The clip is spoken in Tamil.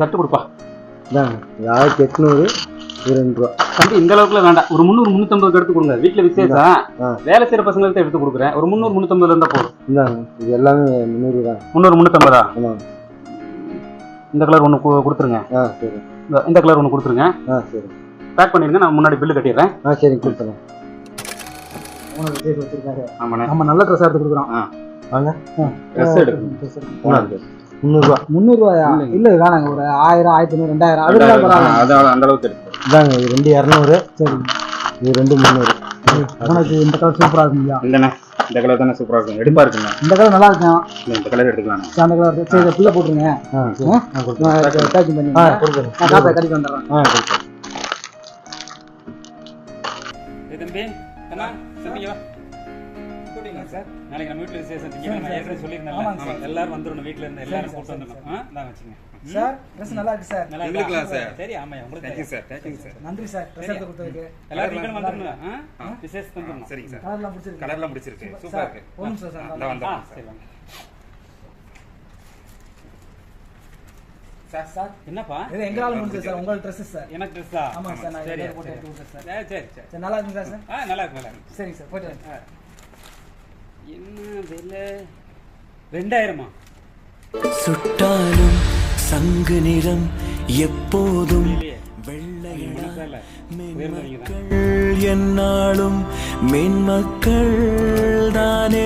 சட்டு கொடுப்பா. 1800 2 ரூபா. தம்பி இந்த அளவுக்குலாம் வேண்டாம். ஒரு 300 350 எடுத்து கொடுங்க. வீட்டுல விசேஷம், வேலை செய்யற பசங்களுக்கு எடுத்து கொடுக்குறேன். ஒரு 300 350 இருந்தா போதும். இது எல்லாமே 300 தான். 300 350. இந்த கலர் ஒன்று கொடுத்துருங்க. சரி. இந்த கலர் ஒன்று கொடுத்துருங்க. சரி. பேக் பண்ணிருங்க. நான் முன்னாடி பில்லு கட்டிடுறேன். சரி கொடுத்துறேன். ஆமாண்ணே. நம்ம நல்ல ட்ரெஸ் எடுத்து கொடுக்குறோம். வாங்க. ட்ரெஸ் எடுக்கணும். 300 ரூபா. 300 ரூபாயா? இல்ல வேணாங்க. ஒரு 1000 1500 2000 அதான் அந்த அளவுக்கு எடுத்து இதாங்க. இது 2 200. சரி. இது 2 300. உனக்கு இந்த கலர் சூப்பரா இருக்குங்களா? இல்லண்ணே, இந்த கலர் தானே சூப்பரா இருக்கும். எடுப்பா இருக்குங்க. இந்த கலர் நல்லா இருக்கும். இந்த கலர் எடுக்கலாம். அந்த கலர் சரி. இதை ஃபுல்லா போட்டுருங்க. பேக்கிங் பண்ணி கொடுக்குறேன். நான் காப்பை கட்டிட்டு வந்துடுறேன். கொடுக்குறேன். தம்பி அண்ணா சந்திங்க சார். நாளைக்கு நம்ம வீட்டில் விசேஷம் ஏற்கனவே சொல்லியிருந்தேன். எல்லாரும் வந்துடணும். வீட்டில் இருந்து எல்லாரும் கூப்பிட்டு வந்துடணும். தான் வச்சுங்க சார். ட்ரெஸ் நல்லா இருக்கு சார். நல்லா இருக்கலாம் சார். சரி. ஆமா உங்களுக்கு தேங்க்யூ சார். Thank you sir. நன்றி சார். ட்ரெஸ் எடுத்து கொடுத்ததுக்கு. எல்லாரும் வீட்டில் வந்துடணும். விசேஷம் வந்துடணும். சரிங்க சார். கலர்லாம் பிடிச்சிருக்கு. சூப்பரா இருக்கு. ஒரு நிமிஷம் சார். நான் வந்துடுறேன். சரி வாங்க சார். என்னப்பா இது எங்களால முடிஞ்சது சார். உங்க ட்ரெஸ் சார். எனக்கு ட்ரெஸ்ஸா? ஆமா சார். நான் சரி போட்டு எடுத்து கொடுத்தேன் சார். சரி சரி சரி. நல்லா இருக்குங்களா சார்? நல்லா இருக்கு நல்லா இருக்கு. சரிங்க சார். போயிட்டு என்ன விலை? 2000மா? சுட்டாலும் சங்கு நிறம் எப்போதும் வெள்ளையடா. என்னாலும் மென்மக்கள் தானே.